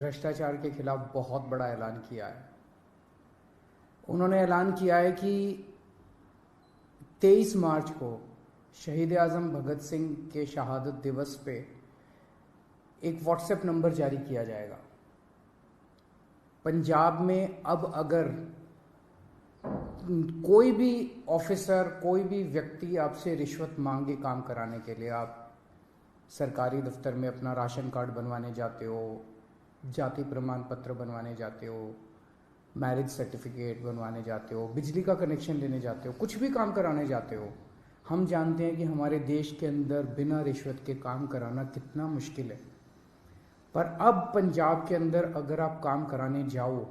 भ्रष्टाचार के खिलाफ बहुत बड़ा ऐलान किया है। उन्होंने ऐलान किया है कि 23 मार्च को शहीद आजम भगत सिंह के शहादत दिवस पे एक व्हाट्सएप नंबर जारी किया जाएगा। पंजाब में अब अगर कोई भी ऑफिसर, कोई भी व्यक्ति आपसे रिश्वत मांगे काम कराने के लिए, आप सरकारी दफ्तर में अपना राशन कार्ड बनवाने जाते हो, जाति प्रमाण पत्र बनवाने जाते हो, मैरिज सर्टिफिकेट बनवाने जाते हो, बिजली का कनेक्शन लेने जाते हो, कुछ भी काम कराने जाते हो, हम जानते हैं कि हमारे देश के अंदर बिना रिश्वत के काम कराना कितना मुश्किल है। पर अब पंजाब के अंदर अगर आप काम कराने जाओ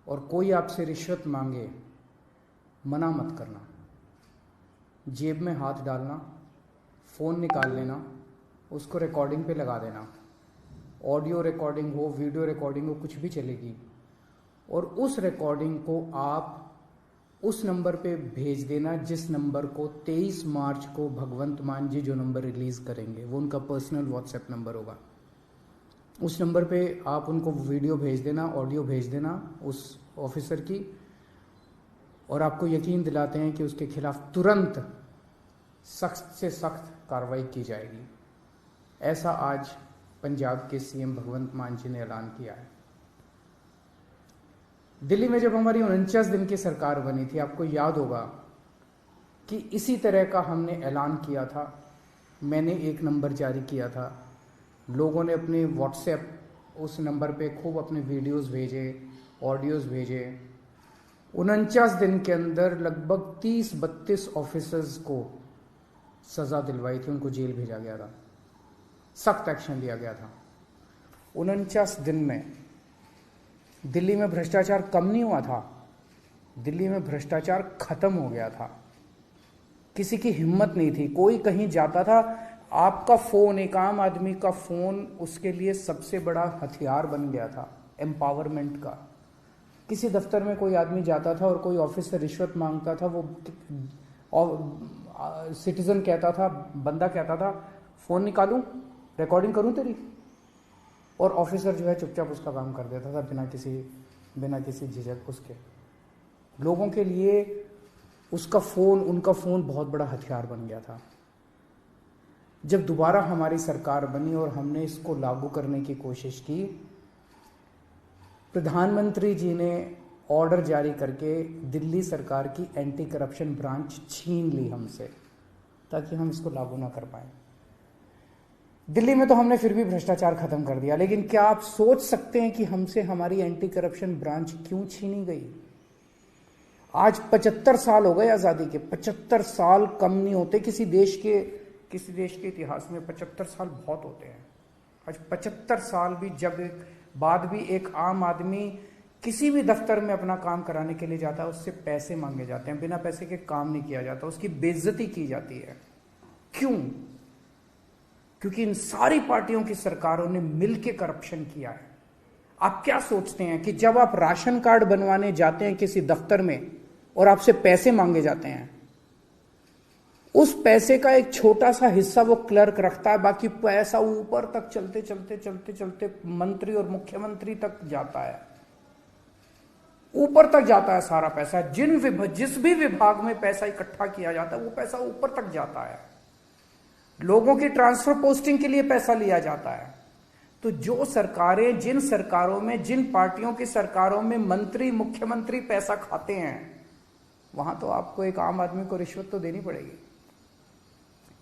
और कोई आपसे रिश्वत मांगे, मना मत करना। जेब में हाथ डालना, फ़ोन निकाल लेना, उसको रिकॉर्डिंग पे लगा देना। ऑडियो रिकॉर्डिंग हो, वीडियो रिकॉर्डिंग हो, कुछ भी चलेगी। और उस रिकॉर्डिंग को आप उस नंबर पे भेज देना जिस नंबर को 23 मार्च को भगवंत मान जी जो नंबर रिलीज़ करेंगे, वो उनका पर्सनल व्हाट्सएप नंबर होगा। उस नंबर पे आप उनको वीडियो भेज देना, ऑडियो भेज देना उस ऑफिसर की, और आपको यकीन दिलाते हैं कि उसके खिलाफ तुरंत सख्त से सख्त कार्रवाई की जाएगी। ऐसा आज पंजाब के सीएम भगवंत मान जी ने ऐलान किया है। दिल्ली में जब हमारी 49 दिन की सरकार बनी थी, आपको याद होगा कि इसी तरह का हमने ऐलान किया था। मैंने एक नंबर जारी किया था, लोगों ने अपने व्हाट्सएप उस नंबर पे खूब अपने वीडियोस भेजे, ऑडियोज भेजे। 49 दिन के अंदर लगभग 30-32 ऑफिसर्स को सज़ा दिलवाई थी, उनको जेल भेजा गया था, सख्त एक्शन लिया गया था। 49 दिन में दिल्ली में भ्रष्टाचार कम नहीं हुआ था, दिल्ली में भ्रष्टाचार खत्म हो गया था। किसी की हिम्मत नहीं थी, कोई कहीं जाता था, आपका फोन, एक आम आदमी का फोन उसके लिए सबसे बड़ा हथियार बन गया था एम्पावरमेंट का। किसी दफ्तर में कोई आदमी जाता था और कोई ऑफिसर रिश्वत मांगता था, वो सिटीजन कहता था, बंदा कहता था, फोन निकालूं, रिकॉर्डिंग करूं तेरी, और ऑफिसर जो है चुपचाप उसका काम कर देता था बिना किसी झिझक उसके। लोगों के लिए उसका फोन, उनका फोन बहुत बड़ा हथियार बन गया था। जब दोबारा हमारी सरकार बनी और हमने इसको लागू करने की कोशिश की, प्रधानमंत्री जी ने ऑर्डर जारी करके दिल्ली सरकार की एंटी करप्शन ब्रांच छीन ली हमसे, ताकि हम इसको लागू ना कर पाए। दिल्ली में तो हमने फिर भी भ्रष्टाचार खत्म कर दिया, लेकिन क्या आप सोच सकते हैं कि हमसे हमारी एंटी करप्शन ब्रांच क्यों छीनी गई? आज 75 साल हो गए आज़ादी के। 75 साल कम नहीं होते किसी देश के इतिहास में। 75 साल बहुत होते हैं। आज 75 साल भी बाद भी एक आम आदमी किसी भी दफ्तर में अपना काम कराने के लिए जाता है, उससे पैसे मांगे जाते हैं, बिना पैसे के काम नहीं किया जाता, उसकी बेइज्जती की जाती है। क्यों? क्योंकि इन सारी पार्टियों की सरकारों ने मिलकर करप्शन किया है। आप क्या सोचते हैं कि जब आप राशन कार्ड बनवाने जाते हैं किसी दफ्तर में और आपसे पैसे मांगे जाते हैं, उस पैसे का एक छोटा सा हिस्सा वो क्लर्क रखता है, बाकी पैसा ऊपर तक चलते मंत्री और मुख्यमंत्री तक जाता है, ऊपर तक जाता है सारा पैसा। जिस भी विभाग में पैसा इकट्ठा किया जाता है वो पैसा ऊपर तक जाता है। लोगों की ट्रांसफर पोस्टिंग के लिए पैसा लिया जाता है। तो जो सरकारें, जिन सरकारों में, जिन पार्टियों की सरकारों में मंत्री, मुख्यमंत्री पैसा खाते हैं, वहां तो आपको एक आम आदमी को रिश्वत तो देनी पड़ेगी।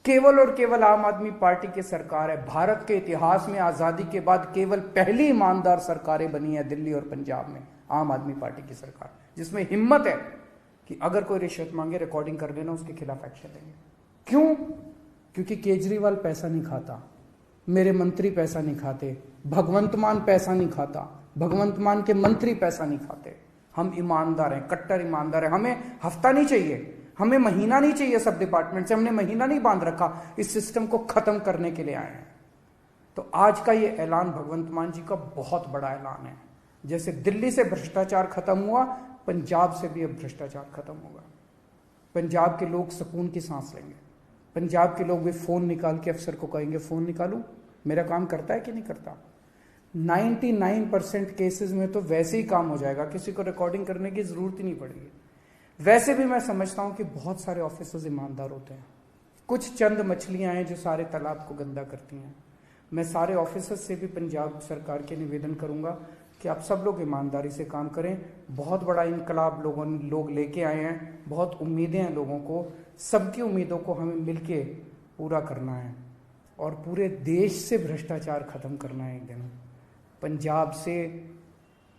केवल और केवल आम आदमी पार्टी की सरकार है। भारत के इतिहास में आजादी के बाद केवल पहली ईमानदार सरकारें बनी है दिल्ली और पंजाब में, आम आदमी पार्टी की सरकार, जिसमें हिम्मत है कि अगर कोई रिश्वत मांगे, रिकॉर्डिंग कर लेना, उसके खिलाफ एक्शन लेंगे। क्यों? क्योंकि केजरीवाल पैसा नहीं खाता, मेरे मंत्री पैसा नहीं खाते, भगवंत मान पैसा नहीं खाता, भगवंत मान के मंत्री पैसा नहीं खाते। हम ईमानदार हैं, कट्टर ईमानदार हैं। हमें हफ्ता नहीं चाहिए, हमें महीना नहीं चाहिए। सब डिपार्टमेंट से हमने महीना नहीं बांध रखा, इस सिस्टम को खत्म करने के लिए आए हैं। तो आज का ये ऐलान भगवंत मान जी का बहुत बड़ा ऐलान है। जैसे दिल्ली से भ्रष्टाचार खत्म हुआ, पंजाब से भी अब भ्रष्टाचार खत्म होगा। पंजाब के लोग सुकून की सांस लेंगे। पंजाब के लोग भी फोन निकाल के अफसर को कहेंगे, फोन निकालूं, मेरा काम करता है कि नहीं करता। 99% केसेस में तो वैसे ही काम हो जाएगा, किसी को रिकॉर्डिंग करने की जरूरत ही नहीं पड़ेगी। वैसे भी मैं समझता हूं कि बहुत सारे ऑफिसर्स ईमानदार होते हैं, कुछ चंद मछलियां हैं जो सारे तालाब को गंदा करती हैं। मैं सारे ऑफिसर्स से भी पंजाब सरकार के निवेदन करूंगा कि आप सब लोग ईमानदारी से काम करें। बहुत बड़ा इनकलाब लोग लेके आए हैं, बहुत उम्मीदें हैं लोगों को, सबकी उम्मीदों को हमें मिलके पूरा करना है और पूरे देश से भ्रष्टाचार खत्म करना है। एक दिन पंजाब से,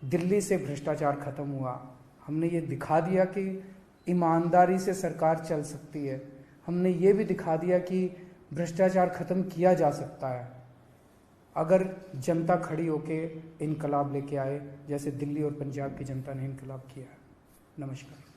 दिल्ली से भ्रष्टाचार खत्म हुआ। हमने ये दिखा दिया कि ईमानदारी से सरकार चल सकती है। हमने ये भी दिखा दिया कि भ्रष्टाचार खत्म किया जा सकता है अगर जनता खड़ी होके इनकलाब लेके आए, जैसे दिल्ली और पंजाब की जनता ने इनकलाब किया है। नमस्कार।